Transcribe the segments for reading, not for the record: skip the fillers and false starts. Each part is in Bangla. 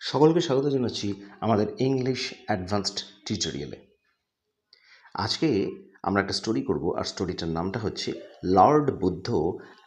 সকলকে স্বাগত জানাচ্ছি আমাদের ইংলিশ অ্যাডভান্সড টিউটোরিয়ালে। আজকে আমরা একটা স্টোরি করব, আর স্টোরিটার নামটা হচ্ছে lord Buddha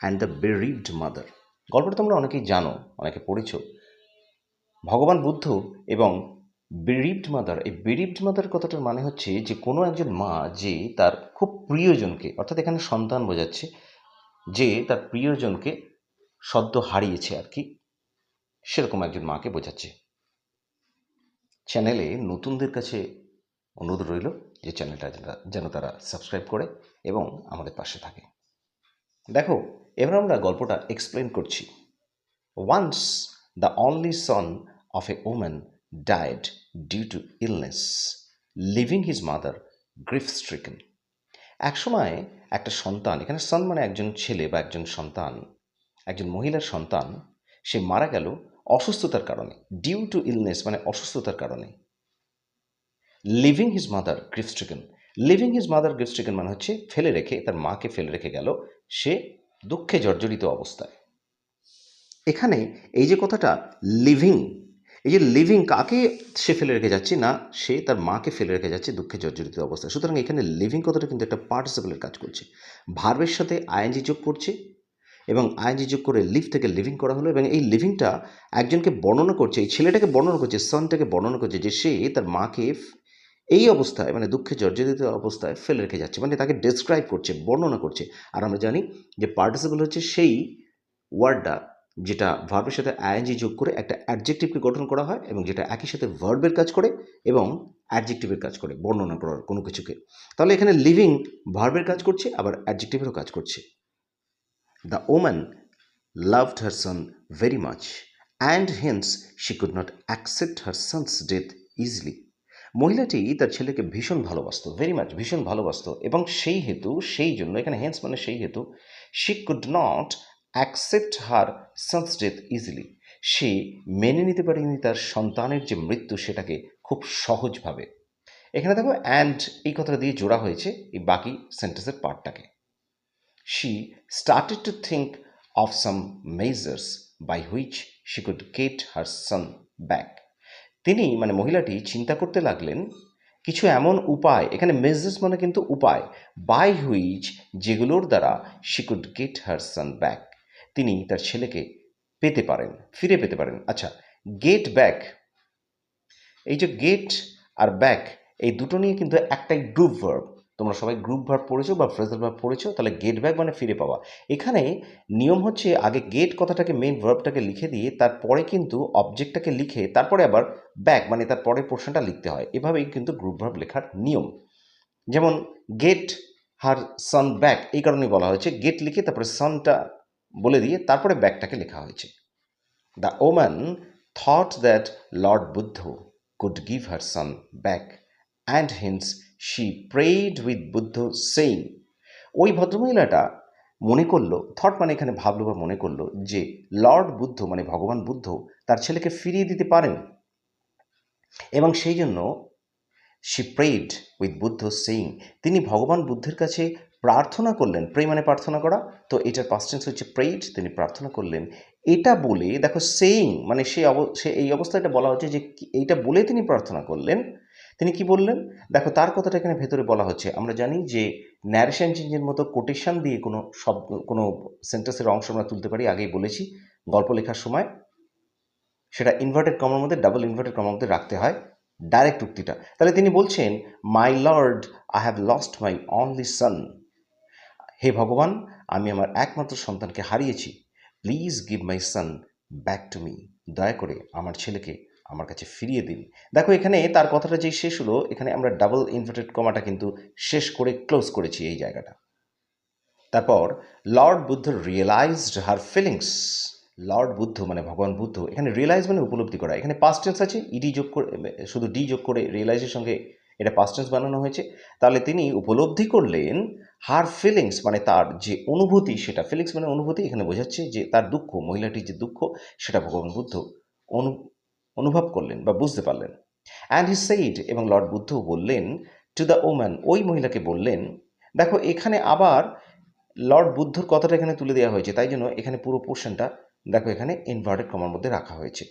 and the bereaved mother. গল্পটা তোমরা অনেকেই জানো, অনেকে পড়েছ। ভগবান বুদ্ধ এবং বেরিভড মাদার। এই বেরিভড মাদার কথাটার মানে হচ্ছে যে কোনো একজন মা যে তার খুব প্রিয়জনকে, অর্থাৎ এখানে সন্তান বোঝাচ্ছে, যে তার প্রিয়জনকে সদ্য হারিয়েছে আর কি, সেরকম একজন মাকে বোঝাচ্ছে। চ্যানেলে নতুনদের কাছে অনুরোধ রইল যে চ্যানেলটা যেন তারা সাবস্ক্রাইব করে এবং আমাদের পাশে থাকে। দেখো, এবার আমরা গল্পটা এক্সপ্লেন করছি। Once the only son of a woman died due to illness, leaving his mother grief stricken. একসময় একটা সন্তান, এখানে সন মানে একজন ছেলে বা একজন সন্তান, একজন মহিলার সন্তান, সে মারা গেল অসুস্থতার কারণে। ডিউ টু ইলনেস মানে অসুস্থতার কারণে। Leaving his mother grief stricken. Leaving his mother grief stricken মানে হচ্ছে ফেলে রেখে, তার মাকে ফেলে রেখে গেল সে দুঃখে জর্জরিত অবস্থায়। এখানে এই যে কথাটা লিভিং, এই যে লিভিং, কাকে সে ফেলে রেখে যাচ্ছে? না, সে তার মাকে ফেলে রেখে যাচ্ছে দুঃখে জর্জরিত অবস্থায়। সুতরাং এখানে লিভিং কথাটা কিন্তু একটা পার্টিসিপেলের কাজ করছে, ভার্বের সাথে আইএনজি যোগ করছে এবং আইএনজি যোগ করে লিভ থেকে লিভিং করা হলো। এবং এই লিভিংটা একজনকে বর্ণনা করছে, এই ছেলেটাকে বর্ণনা করছে, সনটাকে বর্ণনা করছে যে সে তার মাকে এই অবস্থায়, মানে দুঃখে জর্জরিত অবস্থায় ফেলে রেখে যাচ্ছে, মানে তাকে ডেসক্রাইব করছে, বর্ণনা করছে। আর আমরা জানি যে পার্টিসিপল হচ্ছে সেই ওয়ার্ডটা যেটা ভার্বের সাথে আইএনজি যোগ করে একটা অ্যাডজেক্টিভকে গঠন করা হয় এবং যেটা একই সাথে ভার্বের কাজ করে এবং অ্যাডজেক্টিভের কাজ করে, বর্ণনা করার কোনো কিছুকে। তাহলে এখানে লিভিং ভার্বের কাজ করছে, আবার অ্যাডজেক্টিভেরও কাজ করছে। The woman loved her son very much, and hence she could not accept her son's death easily. মহিলাটি তার ছেলেকে ভীষণ ভালোবাসত, ভেরি মাচ, ভীষণ ভালোবাসত, এবং সেই হেতু, সেই জন্য, এখানে হেন্স মানে সেই হেতু, she could not accept her son's death easily, সে মেনে নিতে পারেনি তার সন্তানের যে মৃত্যু সেটাকে খুব সহজভাবে। এখানে দেখো অ্যান্ড এই কথাটা দিয়ে জোড়া হয়েছে এই বাকি সেন্টেন্সের পার্টটাকে। She started to think of some measures by which she could get her son back. তিনি মানে মহিলাটি চিন্তা করতে লাগলেন কিছু এমন উপায়, এখানে মেজার্স মানে কিন্তু উপায়, বাই হুইচ যেগুলোর দ্বারা she could get her son back, তিনি তার ছেলেকে পেতে পারেন, ফিরে পেতে পারেন। আচ্ছা, গেট ব্যাক, এই যে গেট আর ব্যাক, এই দুটো নিয়ে কিন্তু একটাই গ্রুপ ভার্ব। তোমরা সবাই গ্রুপ ভার্ব পড়েছো বা ফ্রেজাল ভার্ব পড়েছো, তাহলে গেট ব্যাক মানে ফিরে পাওয়া। এখানে নিয়ম হচ্ছে আগে গেট কথাটাকে, মেইন ভার্বটাকে লিখে দিয়ে তারপরে কিন্তু অবজেক্টটাকে লিখে তারপরে আবার ব্যাক মানে তার পরের পোর্শনটা লিখতে হয়। এভাবেই কিন্তু গ্রুপ ভার্ব লেখার নিয়ম। যেমন গেট হার সন ব্যাক, এই কারণেই বলা হয়েছে গেট লিখে তারপরে সনটা বলে দিয়ে তারপরে ব্যাকটাকে লেখা হয়েছে। The woman thought that Lord Buddha could give her son back, and hence she prayed with Buddha saying, ওই ভদ্রমহিলাটা মনে করলো, থট মানে এখানে ভাবলো বা মনে করলো যে লর্ড বুদ্ধ মানে ভগবান বুদ্ধ তার ছেলেকে ফিরিয়ে দিতে পারেন, এবং সেই জন্য she prayed with Buddha saying, তিনি ভগবান বুদ্ধের কাছে প্রার্থনা করলেন। প্রে মানে প্রার্থনা করা, তো এটার পাস্ট টেন্স হচ্ছে প্রেইড, তিনি প্রার্থনা করলেন। এটা বলে দেখো সেইং মানে সে এই অবস্থায় এটা বলা হচ্ছে যে এইটা বলে তিনি প্রার্থনা করলেন। তিনি কি বললেন দেখো, তার কথাটা এখানে ভেতরে বলা হচ্ছে। আমরা জানি যে ন্যারেশন চেঞ্জের মতো কোটেশন দিয়ে কোনো শব্দ, কোনো সেন্টেন্সের অংশ আমরা তুলতে পারি, আগেই বলেছি গল্প লেখার সময় সেটা ইনভার্টেড কমার মধ্যে, ডাবল ইনভার্টেড কমার মধ্যে রাখতে হয় ডাইরেক্ট উক্তিটা। তাহলে তিনি বলছেন, my lord I have lost my only son, হে ভগবান, আমি আমার একমাত্র সন্তানকে হারিয়েছি, please give my son back to me, দয়া করে আমার ছেলেকে আমার কাছে ফিরিয়ে দিন। দেখো এখানে তার কথাটা যেই শেষ হলো, এখানে আমরা ডাবল ইনভার্টেড কমাটা কিন্তু শেষ করে ক্লোজ করেছি এই জায়গাটা। তারপর লর্ড বুদ্ধ রিয়েলাইজড হার ফিলিংস, লর্ড বুদ্ধ মানে ভগবান বুদ্ধ, এখানে রিয়েলাইজ মানে উপলব্ধি করা, এখানে পাস্ট টেন্স আছে, ইডি যোগ করে, শুধু ডি যোগ করে রিয়েলাইজের সঙ্গে এটা পাস্ট টেন্স বানানো হয়েছে। তাহলে তিনি উপলব্ধি করলেন হার ফিলিংস মানে তার যে অনুভূতি, সেটা ফিলিংস মানে অনুভূতি, এখানে বোঝাচ্ছে যে তার দুঃখ, মহিলাটির যে দুঃখ সেটা ভগবান বুদ্ধ অনুভব করলেন বা বুঝতে পারলেন। অ্যান্ড হি সেইড, এবং লর্ড বুদ্ধ বললেন টু দ্য ওম্যান, ওই মহিলাকে বললেন। দেখো এখানে আবার লর্ড বুদ্ধর কথাটা এখানে তুলে দেওয়া হয়েছে, তাই জন্য এখানে পুরো পোর্শনটা দেখো এখানে ইনভার্টেড কমার মধ্যে রাখা হয়েছে।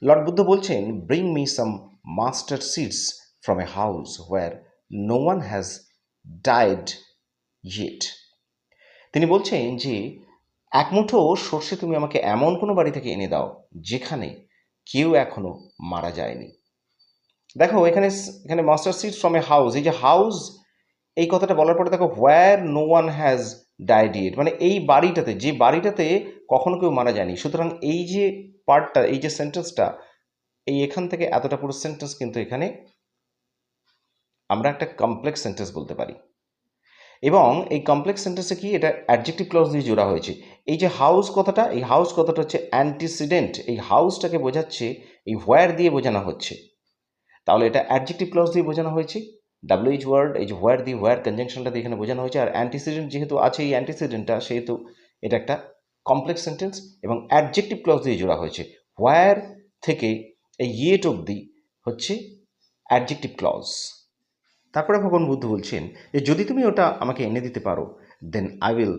লর্ড বুদ্ধ বলছেন, bring me some mustard seeds from a house where no one has died yet. তিনি বলছেন যে এক মুঠো সর্ষে তুমি আমাকে এমন কোনো বাড়ি থেকে এনে দাও যেখানে কেউ এখনো মারা যায়নি। দেখো এখানে এখানে mustard seeds from a house, এই যে হাউস এই কথাটা বলার পরে দেখো where no one has died yet, মানে এই বাড়িটাতে, যে বাড়িটাতে কখনো কেউ মারা যায়নি। সুতরাং এই যে পার্টটা, এই যে সেন্টেন্সটা, এই এখান থেকে এতটা পুরো সেন্টেন্স কিন্তু এখানে আমরা একটা কমপ্লেক্স সেন্টেন্স বলতে পারি। এবং এই কমপ্লেক্স সেন্টেন্সে কি, এটা অ্যাডজেক্টিভ ক্লজ দিয়ে জোড়া হয়েছে। এই যে হাউস কথাটা, এই হাউস কথাটা হচ্ছে অ্যান্টিসিডেন্ট, এই হাউসটাকে বোঝাচ্ছে এই হোয়ার দিয়ে বোঝানো হচ্ছে, তাহলে এটা অ্যাডজেক্টিভ ক্লজ দিয়ে বোঝানো হয়েছে। ডাব্লিউএইচ ওয়ার্ড, এই যে হোয়ার দিয়ে, হোয়ার কনজাংশনটা দিয়ে এখানে বোঝানো হয়েছে। আর অ্যান্টিসিডেন্ট যেহেতু আছে, এই অ্যান্টিসিডেন্টটা, সেহেতু এটা একটা কমপ্লেক্স সেন্টেন্স এবং অ্যাডজেক্টিভ ক্লজ দিয়ে জোড়া হয়েছে। হোয়ার থেকে এই ইয়েট অবধি হচ্ছে অ্যাডজেক্টিভ ক্লজ। তারপরে ভগবান বুদ্ধ বলছেন যে যদি তুমি ওটা আমাকে এনে দিতে পারো, then I will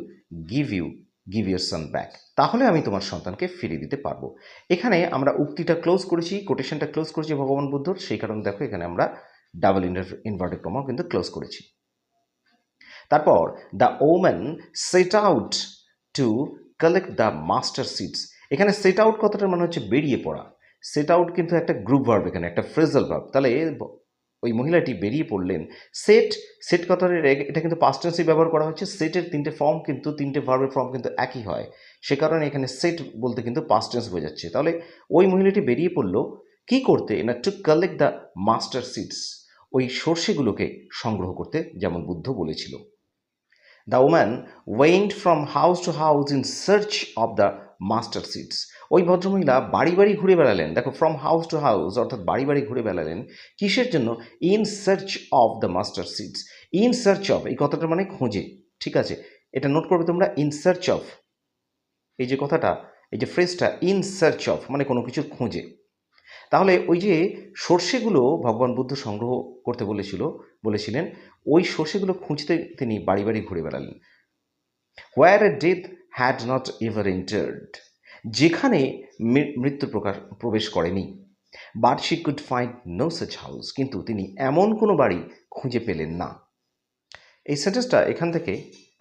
give your son back, তাহলে আমি তোমার সন্তানকে ফিরিয়ে দিতে পারবো। এখানে আমরা উক্তিটা ক্লোজ করেছি, কোটেশনটা ক্লোজ করেছি ভগবান বুদ্ধর, সেই কারণে দেখো এখানে আমরা ডাবল ইনভার্টেড কমাও কিন্তু ক্লোজ করেছি। তারপর the woman said out to collect the master seeds. এখানে সেট আউট কথাটার মানে হচ্ছে বেরিয়ে পড়া। সেট আউট কিন্তু একটা গ্রুপ ভার্ব, এখানে একটা ফ্রেজাল ভার্ব। তাহলে ওই মহিলাটি বেরিয়ে পড়লেন। সেট কথার এটা কিন্তু পাস্ট টেন্সে ব্যবহার করা হচ্ছে। সেটের তিনটে ফর্ম কিন্তু, তিনটে ভার্বের ফর্ম কিন্তু একই হয়, সে কারণে এখানে সেট বলতে কিন্তু পাস্ট টেন্স বোঝাচ্ছে। তাহলে ওই মহিলাটি বেরিয়ে পড়লো কি করতে, না to collect the master seeds, ওই সর্ষেগুলোকে সংগ্রহ করতে, যেমন বুদ্ধ বলেছিল। The woman went from house to house in search of the master seeds. ওই ভদ্রমহিলা বাড়ি বাড়ি ঘুরে বেড়ালেন। দেখো ফ্রম হাউস টু হাউস অর্থাৎ বাড়ি বাড়ি ঘুরে বেড়ালেন কিসের জন্য, in search of the master seeds. In search of এই কথাটা মানে খুঁজে, ঠিক আছে, এটা নোট করবে তোমরা। ইন সার্চ অফ এই যে কথাটা, এই যে ফ্রেজটা ইন সার্চ অফ মানে কোনো কিছু খুঁজে। তাহলে ওই যে সর্ষেগুলো ভগবান বুদ্ধ সংগ্রহ করতে বলেছিলেন, ওই সর্ষেগুলো খুঁজতে তিনি বাড়ি বাড়ি ঘুরে বেড়ালেন। Where a death had not ever entered, যেখানে মৃত্যু প্রবেশ করেনি। But she could find no such house, কিন্তু তিনি এমন কোনো বাড়ি খুঁজে পেলেন না। এই সেন্টেন্সটা এখান থেকে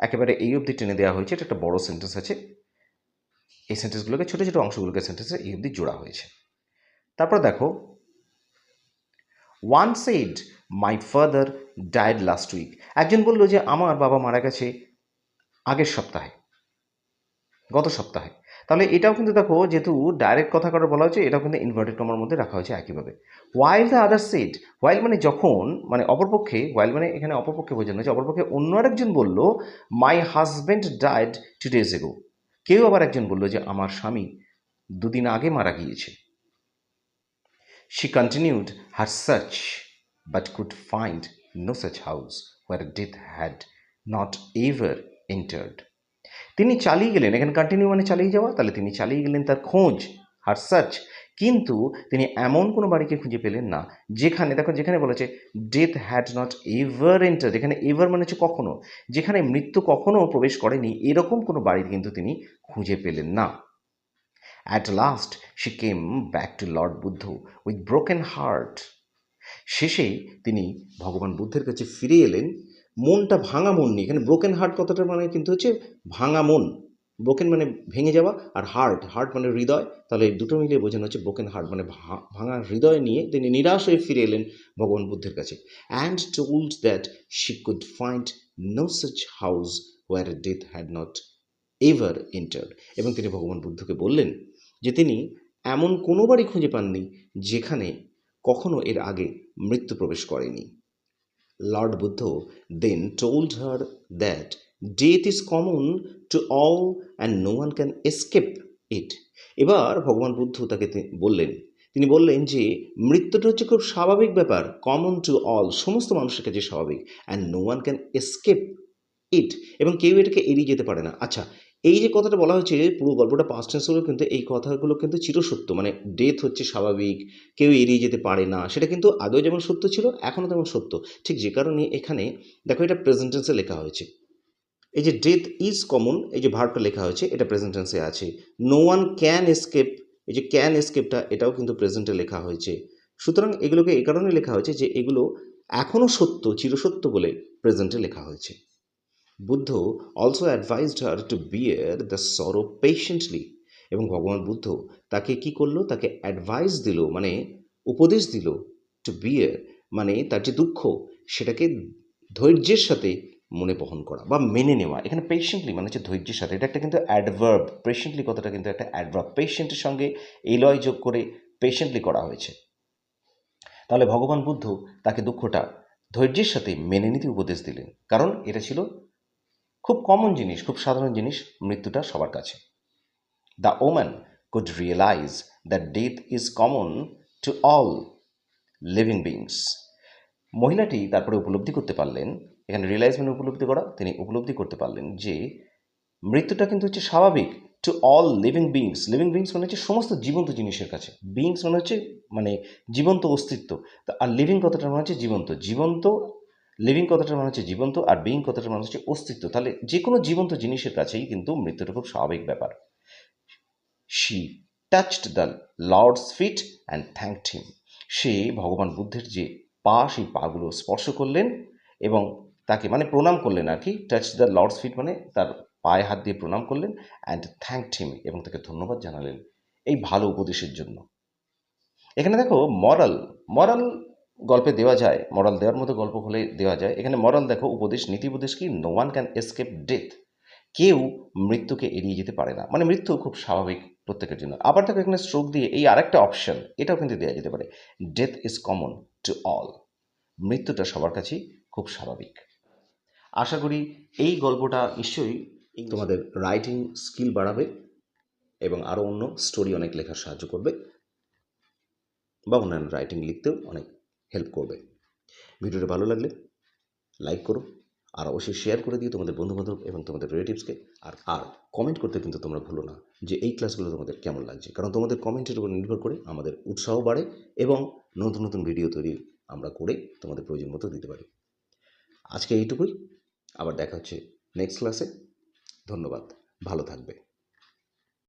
একেবারে এই অবধি টেনে দেওয়া হয়েছে, এটা একটা বড় সেন্টেন্স আছে। এই সেন্টেন্সগুলোকে ছোটো ছোটো অংশগুলোকে সেন্টেন্সে এই অবধি জোড়া হয়েছে। তারপর দেখো, one said my father died last week. একজন বলল যে আমার বাবা মারা গেছে আগের সপ্তাহে, গত সপ্তাহে। তাহলে এটাও কিন্তু দেখো, যেহেতু ডাইরেক্ট কথা কারো বলা হয়েছে, এটাও কিন্তু ইনভার্টেড কমার মধ্যে রাখা হয়েছে একইভাবে। While the other said, while মানে যখন, মানে অপরপক্ষে, হোয়াইল মানে এখানে অপরপক্ষে বোঝানো হয়েছে, অপরপক্ষে অন্য আরেকজন বলল my husband died 2 days ago। কেউ আবার একজন বলল যে আমার স্বামী 2 দিন আগে মারা গিয়েছে। She continued her search but could find no such house where death had not ever entered. তিনি চালিয়ে গেলেন, এখানে কন্টিনিউ মানে চালিয়ে যাওয়া, তাহলে তিনি চালিয়ে গেলেন তার খোঁজ, হার সার্চ, কিন্তু তিনি এমন কোনো বাড়িকে খুঁজে পেলেন না যেখানে, দেখো যেখানে বলেছে death had not ever entered, এখানে এভার মানে হচ্ছে কখনো, যেখানে মৃত্যু কখনো প্রবেশ করেনি, এরকম কোনো বাড়ি কিন্তু তিনি খুঁজে পেলেন না। At last she came back to Lord Buddha with broken heart. শেষে তিনি ভগবান বুদ্ধের কাছে ফিরে এলেন মনটা ভাঙা মন নিয়ে। এখানে ব্রোকেন হার্ট কথাটার মানে কিন্তু হচ্ছে ভাঙা মন। ব্রোকেন মানে ভেঙে যাওয়া, আর হার্ট মানে হৃদয়, তাহলে এই দুটো মিলিয়ে বোঝানো হচ্ছে ব্রোকেন হার্ট মানে ভাঙা হৃদয় নিয়ে তিনি নিরাশ হয়ে ফিরে এলেন ভগবান বুদ্ধের কাছে। And told that she could find no such house where death had not ever entered. এবং তিনি ভগবান বুদ্ধকে বললেন যে তিনি এমন কোনো বাড়ি খুঁজে পাননি যেখানে কখনো এর আগে মৃত্যু প্রবেশ করেনি। Lord Buddha then told her that death is common to all and no one can escape it. এবার ভগবান বুদ্ধ তাকে তিনি বললেন যে মৃত্যুটা হচ্ছে খুব স্বাভাবিক ব্যাপার, কমন টু অল, সমস্ত মানুষের কাছে স্বাভাবিক, and no one can escape it, এবং কেউ এটাকে এড়িয়ে যেতে পারে না। আচ্ছা, এই যে কথাটা বলা হয়েছে পুরো গল্পটা পাস্ট টেন্স হলেও কিন্তু এই কথাগুলো কিন্তু চিরসত্য, মানে ডেথ হচ্ছে স্বাভাবিক, কেউ এড়িয়ে যেতে পারে না, সেটা কিন্তু আগেও যেমন সত্য ছিল এখনও তেমন সত্য। ঠিক যে কারণে এখানে দেখো এটা প্রেজেন্ট টেন্সে লেখা হয়েছে। এই যে ডেথ ইজ কমন, এই যে ভার্বটা লেখা হয়েছে এটা প্রেজেন্ট টেন্সে আছে। নো ওয়ান ক্যান এসকেপ এই যে ক্যান এসকেপটা এটাও কিন্তু প্রেজেন্টে লেখা হয়েছে। সুতরাং এগুলোকে এই কারণে লেখা হয়েছে যে এগুলো এখনও সত্য, চিরসত্য বলে প্রেজেন্টে লেখা হয়েছে। Buddha also advised her to bear the sorrow patiently, এবং ভগবান বুদ্ধ তাকে কি করলো, তাকে অ্যাডভাইস দিল, মানে উপদেশ দিল, টু বিয়ার মানে তার যে দুঃখ সেটাকে ধৈর্যের সাথে মনে বহন করা বা মেনে নেওয়া। এখানে পেশেন্টলি মানে হচ্ছে ধৈর্যের সাথে, এটা একটা কিন্তু অ্যাডভার্ব, পেশেন্টলি কথাটা কিন্তু একটা অ্যাডভার্ব, পেশেন্টের সঙ্গে এলয় যোগ করে পেশেন্টলি করা হয়েছে। তাহলে ভগবান বুদ্ধ তাকে দুঃখটা ধৈর্যের সাথে মেনে নিতে উপদেশ দিলেন, কারণ এটা ছিল খুব কমন জিনিস, খুব সাধারণ জিনিস, মৃত্যুটা সবার কাছে। The woman could realise that death is common to all living beings. মহিলাটি তারপরে উপলব্ধি করতে পারলেন, এখানে রিয়েলাইজ মানে উপলব্ধি করা, তিনি উপলব্ধি করতে পারলেন যে মৃত্যুটা কিন্তু হচ্ছে স্বাভাবিক two all living beings. Living beings মানে হচ্ছে সমস্ত জীবন্ত জিনিসের কাছে, বিংস মানে হচ্ছে মানে জীবন্ত অস্তিত্ব, আর লিভিং কথাটার মানে হচ্ছে জীবন্ত, জীবন্ত লিভিং কথাটার মানে হচ্ছে জীবন্ত, আর বিং কথাটার মানে হচ্ছে অস্তিত্ব। তাহলে যে কোনো জীবন্ত জিনিসের কাছেই কিন্তু মৃত্যুটা খুব স্বাভাবিক ব্যাপার। She touched the lord's feet and thanked him. সে ভগবান বুদ্ধের যে পা, সেই পাগুলো স্পর্শ করলেন এবং তাকে মানে প্রণাম করলেন আর কি। টাচ দ্য লর্ডস ফিট মানে তার পায়ে হাত দিয়ে প্রণাম করলেন, অ্যান্ড থ্যাঙ্কড হিম এবং তাকে ধন্যবাদ জানালেন এই ভালো উপদেশের জন্য। এখানে দেখো মরাল, মরাল গল্পে দেওয়া যায়, মরাল দেওয়ার মতো গল্প হলে দেওয়া যায়। এখানে মরাল দেখো, উপদেশ, নীতি উপদেশ কি, no one can escape death. কেউ মৃত্যুকে এড়িয়ে যেতে পারে না, মানে মৃত্যু খুব স্বাভাবিক প্রত্যেকের জন্য। আবার দেখো এখানে স্ট্রোক দিয়ে এই আরেকটা অপশন, এটাও কিন্তু দেওয়া যেতে পারে, death is common to all. মৃত্যুটা সবার কাছেই খুব স্বাভাবিক। আশা করি এই গল্পটা নিশ্চয়ই তোমাদের রাইটিং স্কিল বাড়াবে এবং আরও অন্য স্টোরি অনেক লেখার সাহায্য করবে, বা অন্যান্য রাইটিং লিখতেও অনেক হেল্প করবে। ভিডিওটা ভালো লাগলে লাইক করো, আর অবশ্যই শেয়ার করে দিও তোমাদের বন্ধুবান্ধব এবং তোমাদের রিলেটিভসকে। আর কমেন্ট করতে কিন্তু তোমরা ভুলো না যে এই ক্লাসগুলো তোমাদের কেমন লাগছে, কারণ তোমাদের কমেন্টের উপর নির্ভর করে আমাদের উৎসাহ বাড়ে এবং নতুন নতুন ভিডিও তৈরি আমরা করে তোমাদের প্রয়োজন মতো দিতে পারি। আজকে এইটুকুই, আবার দেখা হচ্ছে নেক্সট ক্লাসে। ধন্যবাদ, ভালো থাকবে।